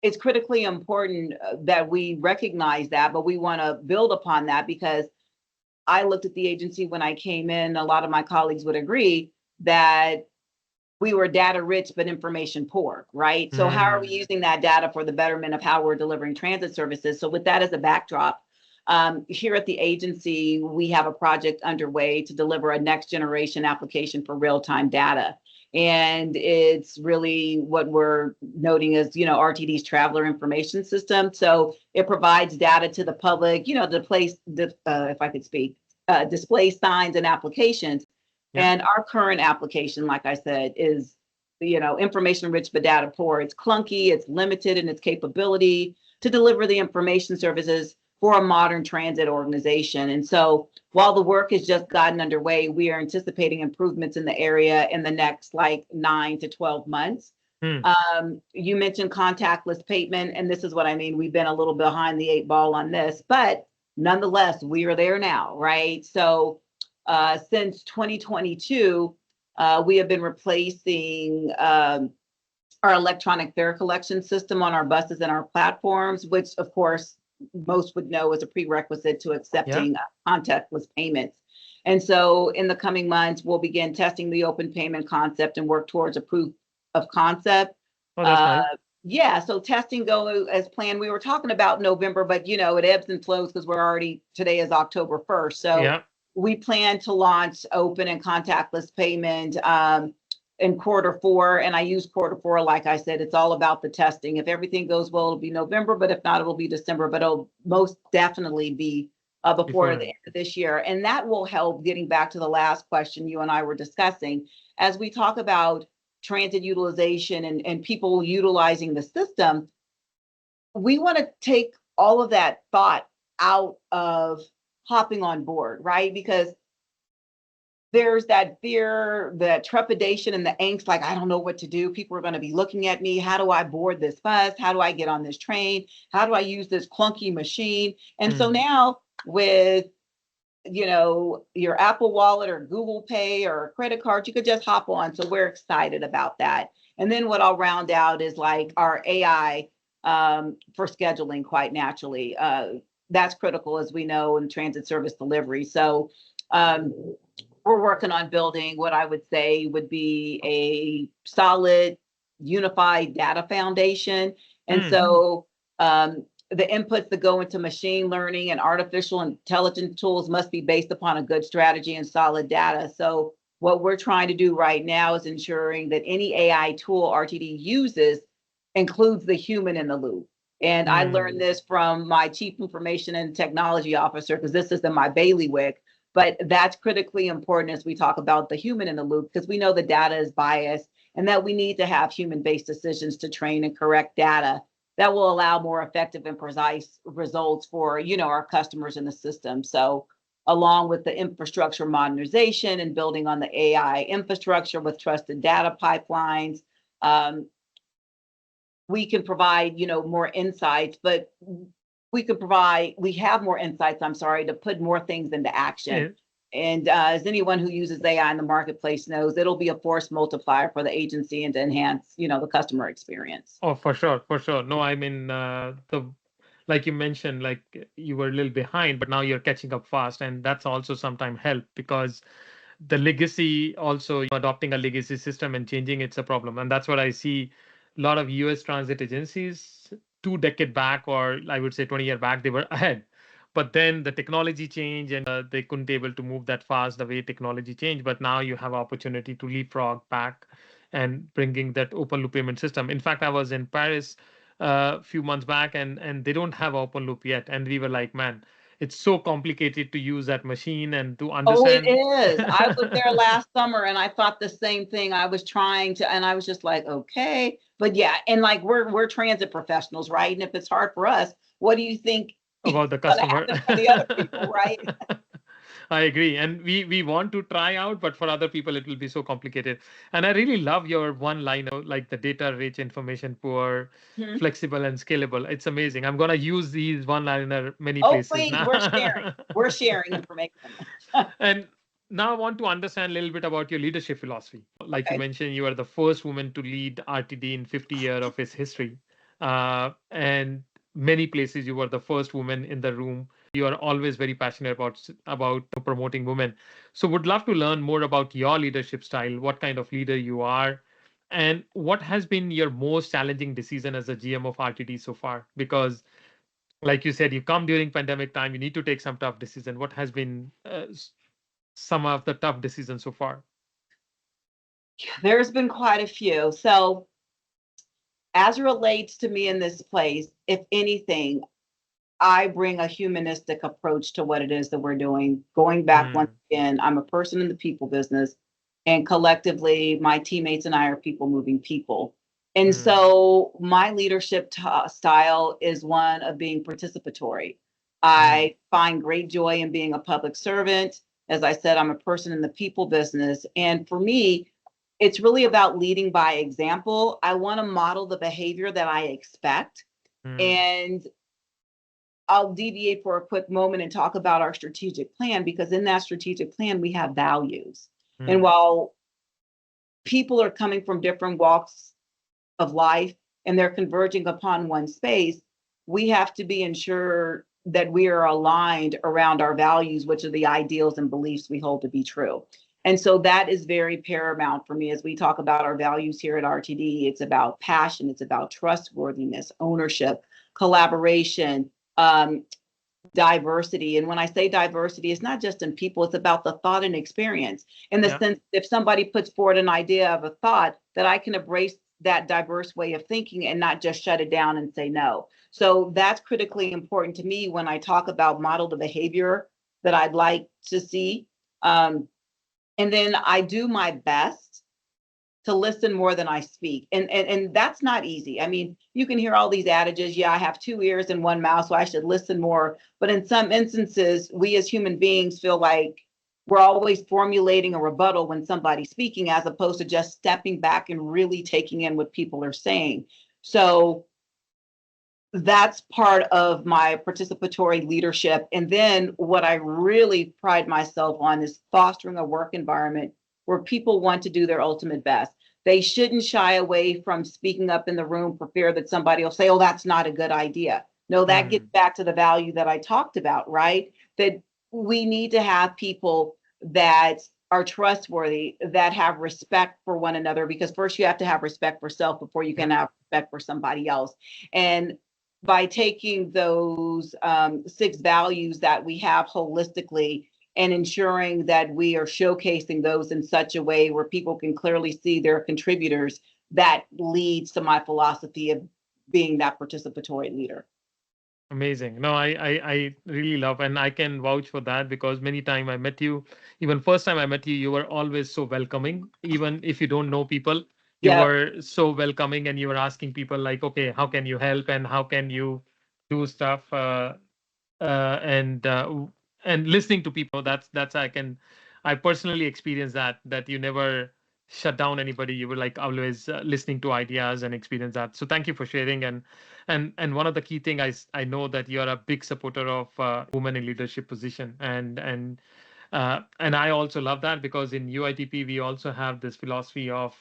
it's critically important that we recognize that, but we want to build upon that, because I looked at the agency when I came in, a lot of my colleagues would agree that we were data rich, but information poor, right? So how are we using that data for the betterment of how we're delivering transit services? So with that as a backdrop, here at the agency, we have a project underway to deliver a next generation application for real-time data. And it's really what we're noting as, RTD's traveler information system. So it provides data to the public, if I could speak, display signs and applications. And our current application, like I said, is, information rich but data poor. It's clunky, it's limited in its capability to deliver the information services for a modern transit organization. And so while the work has just gotten underway, we are anticipating improvements in the area in the next like 9 to 12 months. You mentioned contactless payment, and this is what I mean. We've been a little behind the 8 ball on this, but nonetheless, we are there now, right? So since 2022, we have been replacing our electronic fare collection system on our buses and our platforms, which of course most would know is a prerequisite to accepting contactless payments. And so in the coming months, we'll begin testing the open payment concept and work towards a proof of concept.
Oh, that's nice.
Yeah, so testing go as planned. We were talking about November, but it ebbs and flows because today is October 1st. So we plan to launch open and contactless payment in Q4. And I use Q4, like I said, it's all about the testing. If everything goes well, it'll be November, but if not, it'll be December, but it'll most definitely be before the end of this year. And that will help, getting back to the last question you and I were discussing, as we talk about transit utilization and people utilizing the system, we want to take all of that thought out of hopping on board, right? Because there's that fear, the trepidation, and the angst, like, I don't know what to do. People are going to be looking at me. How do I board this bus? How do I get on this train? How do I use this clunky machine? And so now with your Apple Wallet or Google Pay or a credit card, you could just hop on. So we're excited about that. And then what I'll round out is like our AI for scheduling, quite naturally. That's critical, as we know, in transit service delivery. So we're working on building what I would say would be a solid, unified data foundation. And so the inputs that go into machine learning and artificial intelligence tools must be based upon a good strategy and solid data. So what we're trying to do right now is ensuring that any AI tool RTD uses includes the human in the loop. And I learned this from my chief information and technology officer, because this is in my bailiwick. But that's critically important as we talk about the human in the loop, because we know the data is biased and that we need to have human-based decisions to train and correct data that will allow more effective and precise results for, our customers in the system. So along with the infrastructure modernization and building on the AI infrastructure with trusted data pipelines, we can provide, more insights, but we have more insights, to put more things into action. And as anyone who uses AI in the marketplace knows, it'll be a force multiplier for the agency and to enhance, the customer experience.
Oh, for sure. No, I mean, like you mentioned, like you were a little behind, but now you're catching up fast. And that's also sometimes help, because the legacy, also adopting a legacy system and changing it's a problem. And that's what I see a lot of US transit agencies 2 decades back, or I would say 20 years back, they were ahead. But then the technology changed, and they couldn't be able to move that fast the way technology changed. But now you have opportunity to leapfrog back and bringing that open loop payment system. In fact, I was in Paris a few months back, and they don't have open loop yet. And we were like, man, it's so complicated to use that machine and to understand.
Oh, it is. I was there last summer and I thought the same thing. I was trying to, and I was just like, okay. But yeah, and like we're transit professionals, right? And if it's hard for us, what do you think
about the customer?
For the other people, right?
I agree. And we want to try out, but for other people, it will be so complicated. And I really love your one line, like the data rich, information poor, flexible and scalable. It's amazing. I'm going to use these one liner many places.
Please, now. We're sharing information.
And now I want to understand a little bit about your leadership philosophy. Like you mentioned, you are the first woman to lead RTD in 50 years of its history. And many places you were the first woman in the room. You are always very passionate about promoting women. So would love to learn more about your leadership style, what kind of leader you are, and what has been your most challenging decision as a GM of RTD so far? Because like you said, you come during pandemic time, you need to take some tough decision. What has been some of the tough decisions so far?
There's been quite a few. So as it relates to me in this place, if anything, I bring a humanistic approach to what it is that we're doing. Going back once again, I'm a person in the people business, and collectively, my teammates and I are people moving people. And so my leadership style is one of being participatory. I find great joy in being a public servant. As I said, I'm a person in the people business. And for me, it's really about leading by example. I want to model the behavior that I expect.
Mm.
And I'll deviate for a quick moment and talk about our strategic plan, because in that strategic plan, we have values. And
Mm.
while people are coming from different walks of life and they're converging upon one space, we have to be ensured that we are aligned around our values, which are the ideals and beliefs we hold to be true. And so that is very paramount for me as we talk about our values here at RTD. It's about passion, it's about trustworthiness, ownership, collaboration, um, diversity. And when I say diversity, it's not just in people, it's about the thought and experience. In the
Yeah.
sense, if somebody puts forward an idea of a thought, that I can embrace that diverse way of thinking and not just shut it down and say no. So that's critically important to me when I talk about model the behavior that I'd like to see. And then I do my best to listen more than I speak. And that's not easy. I mean, you can hear all these adages, yeah, I have two ears and one mouth, so I should listen more. But in some instances, we as human beings feel like we're always formulating a rebuttal when somebody's speaking, as opposed to just stepping back and really taking in what people are saying. So that's part of my participatory leadership. And then what I really pride myself on is fostering a work environment where people want to do their ultimate best. They shouldn't shy away from speaking up in the room for fear that somebody will say, oh, that's not a good idea. No, that gets
Mm.
back to the value that I talked about, right? That we need to have people that are trustworthy, that have respect for one another, because first you have to have respect for self before you
Yeah.
can have respect for somebody else. And by taking those six values that we have holistically and ensuring that we are showcasing those in such a way where people can clearly see their contributors, that leads to my philosophy of being that participatory leader.
Amazing. No, I really love, and I can vouch for that because many time I met you, even first time I met you, you were always so welcoming. Even if you don't know people, you
Yeah.
were so welcoming, and you were asking people like, okay, how can you help and how can you do stuff? And and listening to people, that's I personally experienced that you never shut down anybody. You were like always listening to ideas and experience that. So thank you for sharing. And one of the key thing I know that you're a big supporter of women in leadership position, and I also love that because in UITP we also have this philosophy of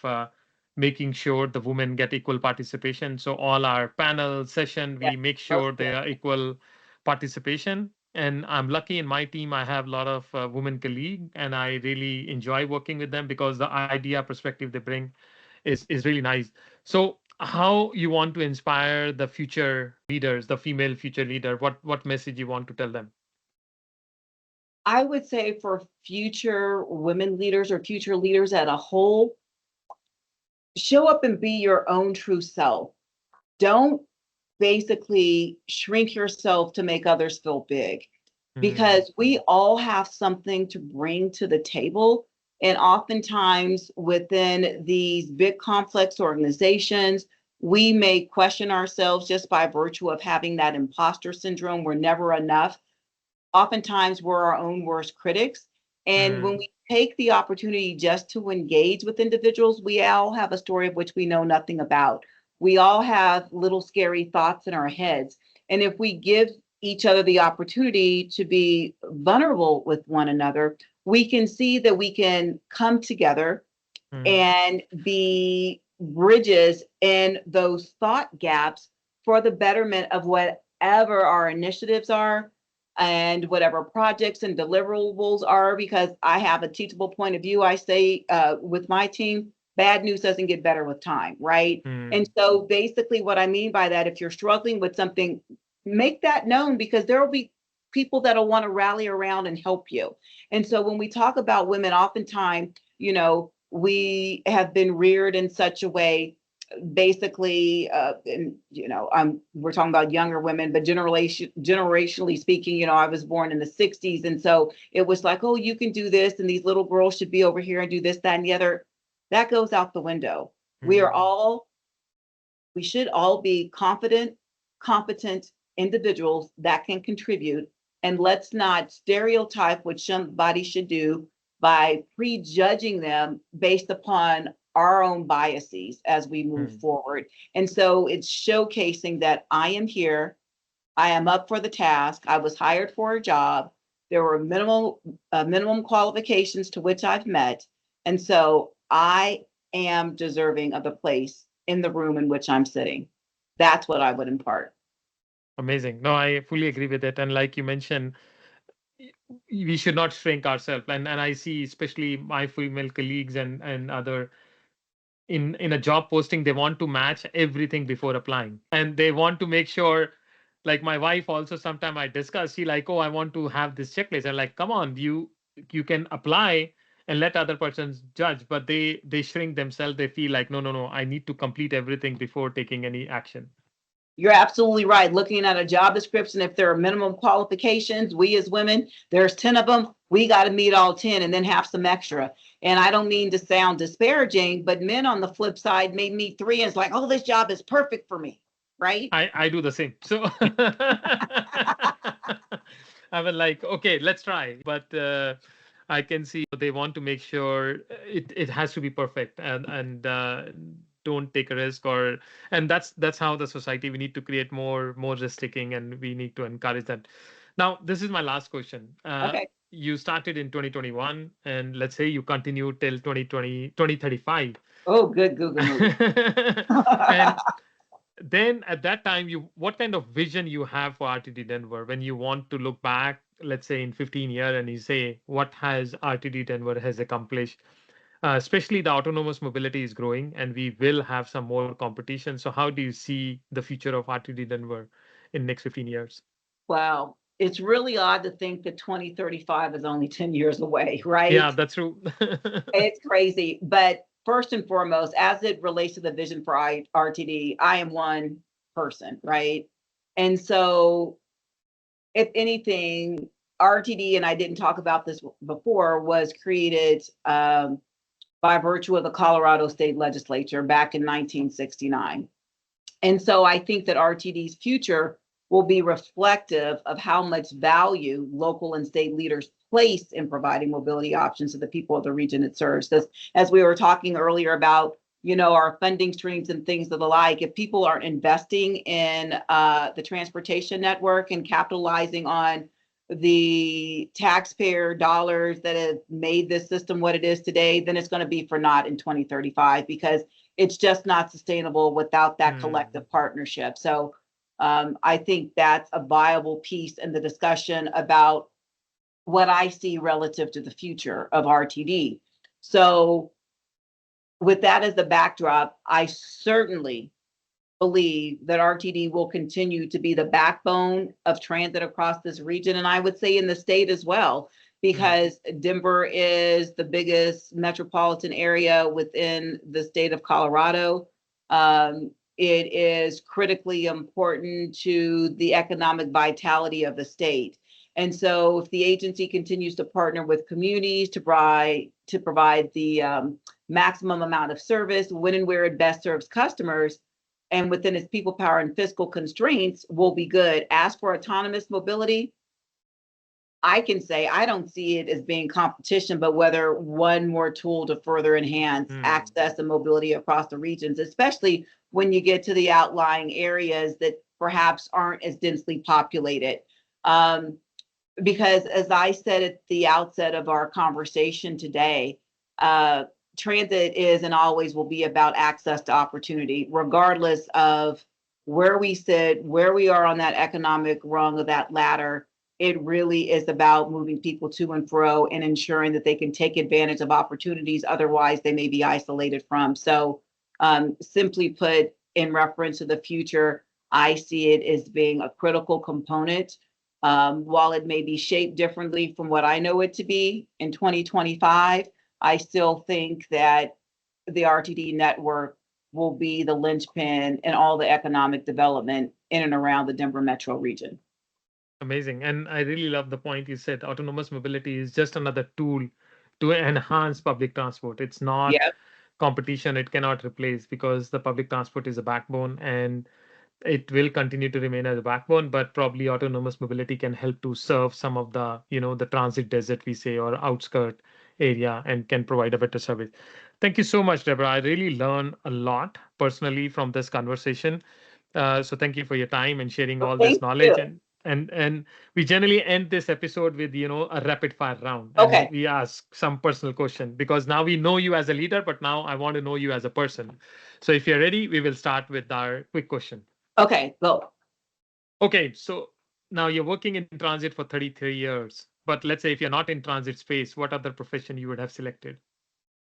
making sure the women get equal participation. So all our panel session,
Yeah,
we make
most
sure they
definitely.
are equal participation. And I'm lucky in my team, I have a lot of women colleagues, and I really enjoy working with them because the idea perspective they bring is really nice. So how you want to inspire the future leaders, the female future leader, what message you want to tell them?
I would say for future women leaders or future leaders as a whole, show up and be your own true self. Don't basically shrink yourself to make others feel big,
Mm.
because we all have something to bring to the table. And oftentimes within these big complex organizations, we may question ourselves just by virtue of having that imposter syndrome. We're never enough. Oftentimes we're our own worst critics. And when
Mm.
we take the opportunity just to engage with individuals, we all have a story of which we know nothing about. We all have little scary thoughts in our heads. And if we give each other the opportunity to be vulnerable with one another, we can see that we can come together
Mm.
and be bridges in those thought gaps for the betterment of whatever our initiatives are and whatever projects and deliverables are. Because I have a teachable point of view. I say with my team, bad news doesn't get better with time, right? And
Mm.
so basically what I mean by that, if you're struggling with something, make that known, because there will be people that'll want to rally around and help you. And so when we talk about women, oftentimes, we have been reared in such a way, basically, and we're talking about younger women, but generationally speaking, I was born in the 60s. And so it was like, oh, you can do this, and these little girls should be over here and do this, that, and the other. That goes out the window.
Mm.
We should all be confident, competent, individuals that can contribute, and let's not stereotype what somebody should do by prejudging them based upon our own biases as we move forward. And so it's showcasing that I am here, I am up for the task, I was hired for a job, there were minimum qualifications to which I've met, and so I am deserving of a place in the room in which I'm sitting. That's what I would impart.
Amazing. No, I fully agree with it. And like you mentioned, we should not shrink ourselves. And I see, especially my female colleagues and other in a job posting, they want to match everything before applying, and they want to make sure. Like my wife also, sometime I discuss, she like, oh, I want to have this checklist. And like, come on, you can apply and let other persons judge, but they shrink themselves. They feel like, no, I need to complete everything before taking any action.
You're absolutely right. Looking at a job description, if there are minimum qualifications, we as women, there's 10 of them, we got to meet all 10 and then have some extra. And I don't mean to sound disparaging, but men on the flip side may meet 3 and it's like, oh, this job is perfect for me, right?
I do the same. So I was like, okay, let's try. But I can see they want to make sure it has to be perfect, and don't take a risk. And that's how the society, we need to create more risk taking, and we need to encourage that. Now, this is my last question.
Okay.
You started in 2021, and let's say you continue till 2035.
Oh, good Google movie.
And then at that time, what kind of vision you have for RTD Denver when you want to look back, let's say in 15 years, and you say, what has RTD Denver has accomplished? Especially the autonomous mobility is growing, and we will have some more competition. So how do you see the future of RTD Denver in next 15 years?
Wow. It's really odd to think that 2035 is only 10 years away, right?
Yeah, that's true.
It's crazy. But first and foremost, as it relates to the vision for RTD, I am one person, right? And so, if anything, RTD, and I didn't talk about this before, was created by virtue of the Colorado State Legislature back in 1969. And so I think that RTD's future will be reflective of how much value local and state leaders place in providing mobility options to the people of the region it serves. As we were talking earlier about, our funding streams and things of the like, if people aren't investing in the transportation network and capitalizing on the taxpayer dollars that have made this system what it is today, then it's going to be for naught in 2035, because it's just not sustainable without that collective partnership. So I think that's a viable piece in the discussion about what I see relative to the future of RTD. So with that as the backdrop, I certainly believe that RTD will continue to be the backbone of transit across this region, and I would say in the state as well, because Denver is the biggest metropolitan area within the state of Colorado. It is critically important to the economic vitality of the state. And so if the agency continues to partner with communities to provide the maximum amount of service when and where it best serves customers, and within its people power and fiscal constraints, will be good. As for autonomous mobility, I can say I don't see it as being competition, but whether one more tool to further enhance access and mobility across the regions, especially when you get to the outlying areas that perhaps aren't as densely populated. Because as I said at the outset of our conversation today, transit is and always will be about access to opportunity, regardless of where we sit, where we are on that economic rung of that ladder. It really is about moving people to and fro and ensuring that they can take advantage of opportunities otherwise they may be isolated from. So simply put, in reference to the future, I see it as being a critical component. While it may be shaped differently from what I know it to be in 2025, I still think that the RTD network will be the linchpin in all the economic development in and around the Denver metro region.
Amazing. And I really love the point you said. Autonomous mobility is just another tool to enhance public transport. It's not competition. It cannot replace, because the public transport is a backbone. And it will continue to remain as a backbone, but probably autonomous mobility can help to serve some of the, the transit desert, we say, or outskirt area, and can provide a better service. Thank you so much, Deborah. I really learned a lot personally from this conversation. So thank you for your time and sharing
Well,
all this
thank
knowledge.
you.
And we generally end this episode with, a rapid fire round, and
Okay.
we ask some personal question, because now we know you as a leader, but now I want to know you as a person. So if you're ready, we will start with our quick question.
Okay. Go.
Okay, so now you're working in transit for 33 years, but let's say if you're not in transit space, what other profession you would have selected?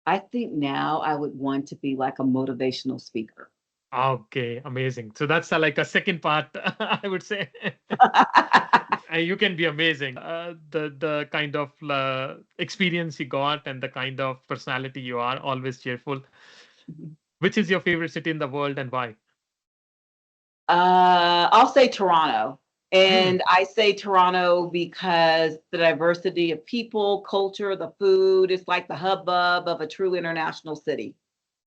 I think now I would want to be like a motivational speaker.
Okay, amazing. So that's like a second part, I would say. You can be amazing. The kind of experience you got and the kind of personality you are, always cheerful. Which is your favorite city in the world and why?
I'll say Toronto.
Hmm.
And I say Toronto because the diversity of people, culture, the food, it's like the hubbub of a true international city.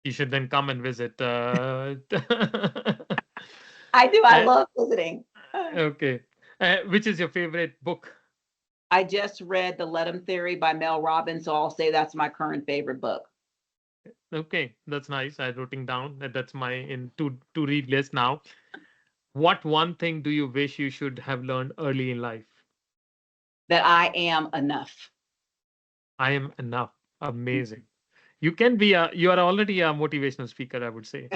You should then come and visit.
I do. I
Uh,
love visiting.
okay. Which is your favorite book?
I just read The Let 'Em Theory by Mel Robbins, so I'll say that's my current favorite book.
Okay, that's nice. I wrote down that that's my in to read list now. What one thing do you wish you should have learned early in life?
That I am enough.
I am enough. Amazing. You are already a motivational speaker, I would say.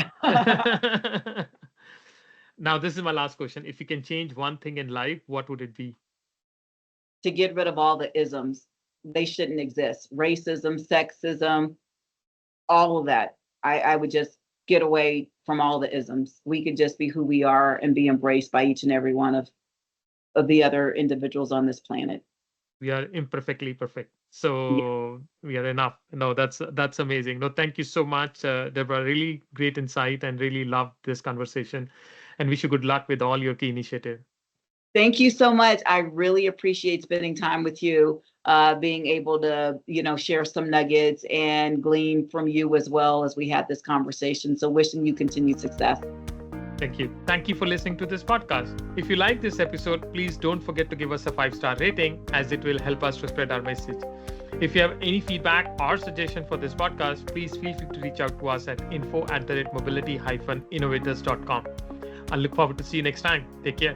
Now, this is my last question. If you can change one thing in life, what would it be?
To get rid of all the isms. They shouldn't exist. Racism, sexism, all of that. I would just get away from all the isms. We could just be who we are and be embraced by each and every one of the other individuals on this planet.
We are imperfectly perfect.
Yeah.
So we are enough. No, that's amazing. No, thank you so much, Deborah. Really great insight and really loved this conversation. And wish you good luck with all your key initiative.
Thank you so much. I really appreciate spending time with you, being able to, share some nuggets and glean from you as well as we had this conversation. So wishing you continued success.
Thank you. Thank you for listening to this podcast. If you like this episode, please don't forget to give us a 5-star rating, as it will help us to spread our message. If you have any feedback or suggestion for this podcast, please feel free to reach out to us at info@mobility-innovators.com. I look forward to see you next time. Take care.